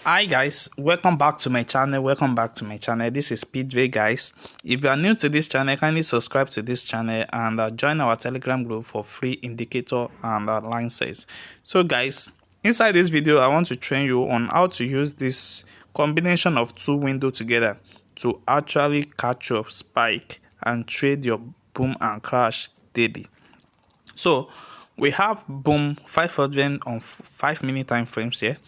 Hi guys, welcome back to my channel. This is Speedway guys. If you are new to this channel, kindly subscribe to this channel and join our Telegram group for free indicator and licenses. So guys, inside this video I want to train you on how to use this combination of two windows together to actually catch your spike and trade your boom and crash daily. So we have boom 500 on 5-minute time frames here.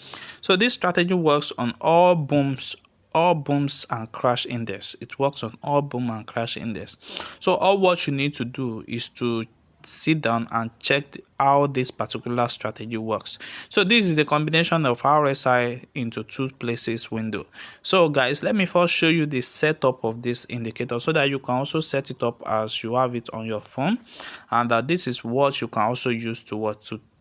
So this strategy works on all booms and crash index. It works on all boom and crash index. So all what you need to do is to sit down and check how this particular strategy works. So this is the combination of RSI into two places window. So guys, let me first show you the setup of this indicator so that you can also set it up as you have it on your phone, and this is what you can also use to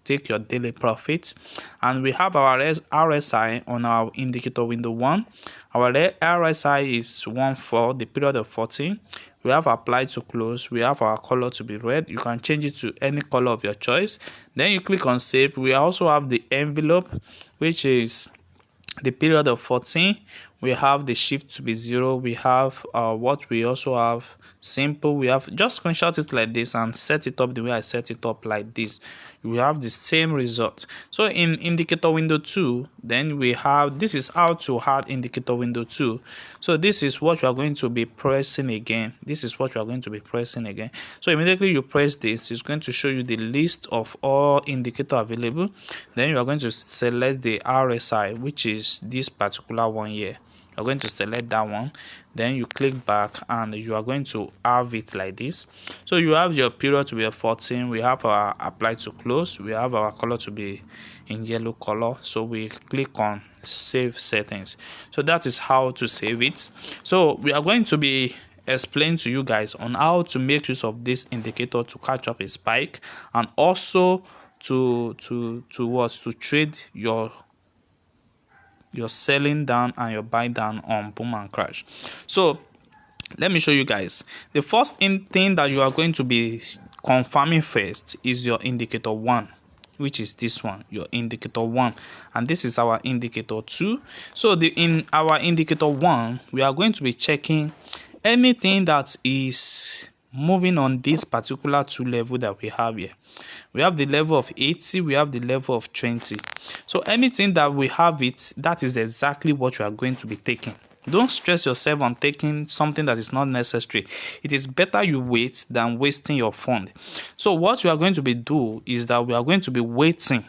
take your daily profits. And we have our RSI on our indicator window 1. Our RSI is 1 for the period of 14. We have applied to close. We have our color to be red. You can change it to any color of your choice. Then you click on save. We also have the envelope, which is the period of 14. We have the shift to be 0. We have what we also have simple. We have just screenshot it like this and set it up the way I set it up like this. We have the same result. So in indicator window 2, then we have, this is how to add indicator window 2. So this is what you are going to be pressing again. So immediately you press this, it's going to show you the list of all indicator available. Then you are going to select the RSI, which is this particular one here. You're going to select that one, then you click back and you are going to have it like this. So you have your period to be 14. We have our apply to close. We have our color to be in yellow color. So we click on save settings. So that is how to save it. So we are going to be explain to you guys on how to make use of this indicator to catch up a spike, and also to trade your selling down and your buy down on boom and crash. So let me show you guys. The first thing that you are going to be confirming first is your indicator 1, which is this one, your indicator 1, and this is our indicator 2. So in our indicator 1, we are going to be checking anything that is moving on this particular two level that we have here. We have the level of 80, we have the level of 20. So anything that we have it, that is exactly what you are going to be taking. Don't stress yourself on taking something that is not necessary. It is better you wait than wasting your fund. So what we are going to be do is that we are going to be waiting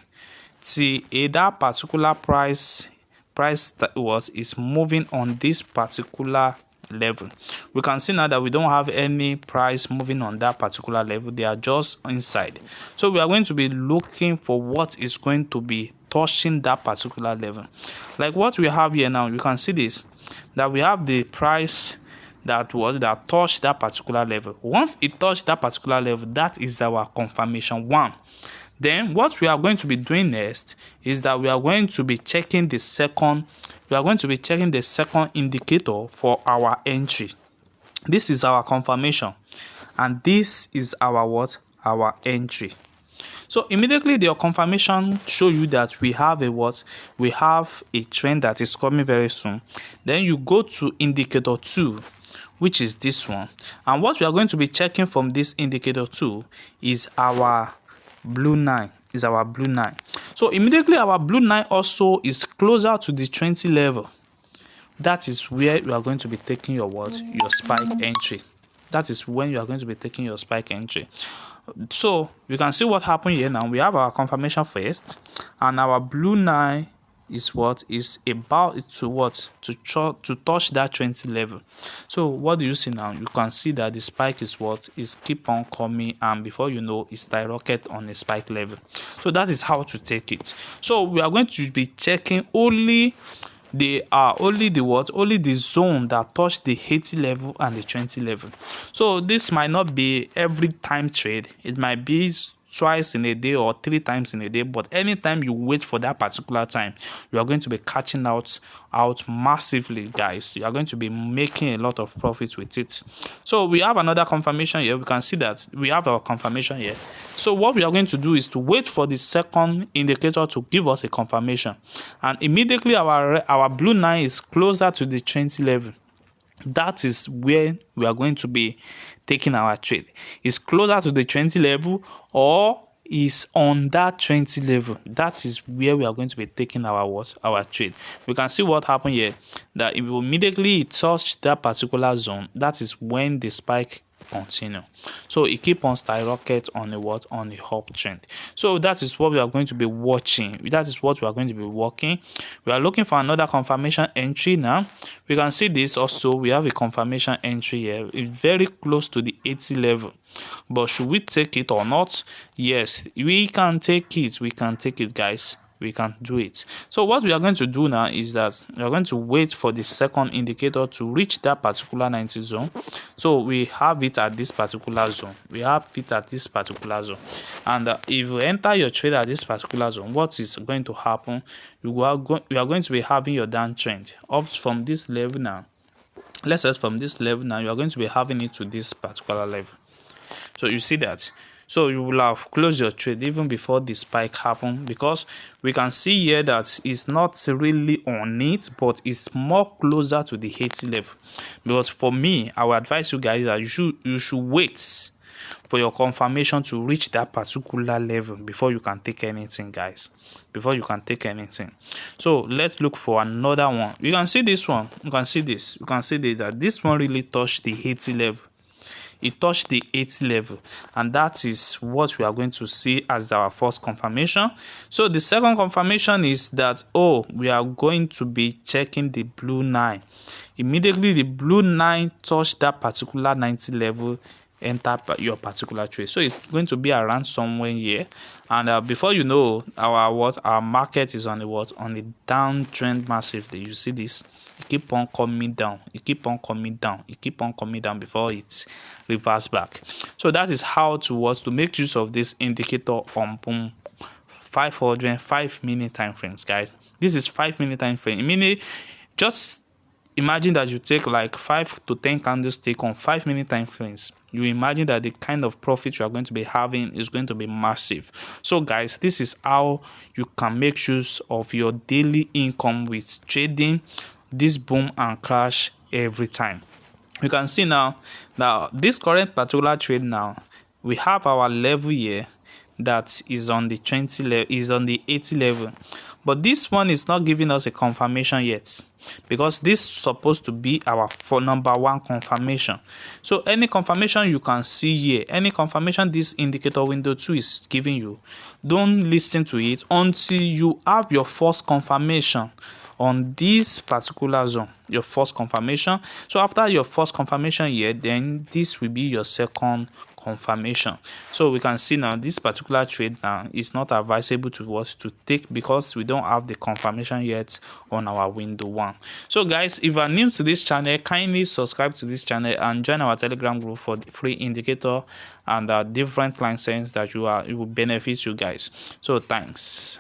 till that particular price that is moving on this particular level. We can see now that we don't have any price moving on that particular level. They are just inside. So we are going to be looking for what is going to be touching that particular level. Like what we have here now, you can see this, that we have the price that touched that particular level. Once it touched that particular level, that is our confirmation 1. Then what we are going to be doing next is that we are going to be checking the second indicator for our entry. This is our confirmation, and this is our entry. So immediately your confirmation show you that we have a trend that is coming very soon. Then you go to indicator 2, which is this one, and what we are going to be checking from this indicator 2 is our blue 9. So immediately our blue 9 also is closer to the 20 level. That is where you are going to be taking your spike entry. That is when you are going to be taking your spike entry. So you can see what happened here now. We have our confirmation first, and our blue 9 is about to touch that 20 level. So what do you see now? You can see that the spike is keep on coming, and before you know, it's skyrocket on a spike level. So that is how to take it. So we are going to be checking only the zone that touch the 80 level and the 20 level. So this might not be every time trade. It might be twice in a day or 3 times in a day, but anytime you wait for that particular time, you are going to be catching out massively, guys. You are going to be making a lot of profits with it. So we have another confirmation here. We can see that we have our confirmation here. So what we are going to do is to wait for the second indicator to give us a confirmation, and immediately our blue line is closer to the 20 level. That is where we are going to be taking our trade. It's closer to the 20 level or is on that 20 level. That is where we are going to be taking our trade. We can see what happened here, that if immediately it touched that particular zone, that is when the spike continue. So it keep on skyrocket on the uptrend. So that is what we are going to be watching. That is what we are going to be working. We are looking for another confirmation entry now. We can see this also. We have a confirmation entry here. It's very close to the 80 level. But should we take it or not? Yes, we can take it. We can take it, guys. We can do it. So what we are going to do now is that we are going to wait for the second indicator to reach that particular 90 zone. So we have it at this particular zone. And if you enter your trade at this particular zone, what is going to happen? You are going to be having your downtrend up from this level now. Let's say from this level now, you are going to be having it to this particular level. So you see that. So you will have closed your trade even before the spike happened, because we can see here that it's not really on it, but it's more closer to the 80 level. Because for me, I would advise you guys that you should wait for your confirmation to reach that particular level before you can take anything, guys. Before you can take anything. So let's look for another one. You can see this one. You can see this. You can see that this one really touched the 80 level. It touched the 80 level, and that is what we are going to see as our first confirmation. So the second confirmation is that, we are going to be checking the blue 9. Immediately the blue 9 touched that particular 90 level, enter your particular trade. So it's going to be around somewhere here, and before you know, our market is on the downtrend massively. You see this. It keep on coming down. It keep on coming down before it reverse back. So that is how to make use of this indicator on boom 5 minute time frames, guys. This is 5 minute time frame. Meaning, just imagine that you take like 5 to 10 candlesticks on 5 minute time frames. You imagine that the kind of profit you are going to be having is going to be massive. So guys, this is how you can make use of your daily income with trading this boom and crash every time. You can see now this current particular trade now, we have our level here that is on the 20 level, is on the 80 level, but this one is not giving us a confirmation yet, because this is supposed to be our number one confirmation. So any confirmation you can see here, any confirmation this indicator window 2 is giving you, don't listen to it until you have your first confirmation on this particular zone, your first confirmation. So after your first confirmation here, then this will be your second confirmation. So we can see now this particular trade now is not advisable to us to take, because we don't have the confirmation yet on our window 1. So guys, if you are new to this channel, kindly subscribe to this channel and join our Telegram group for the free indicator and different line signs that it will benefit you guys. So thanks.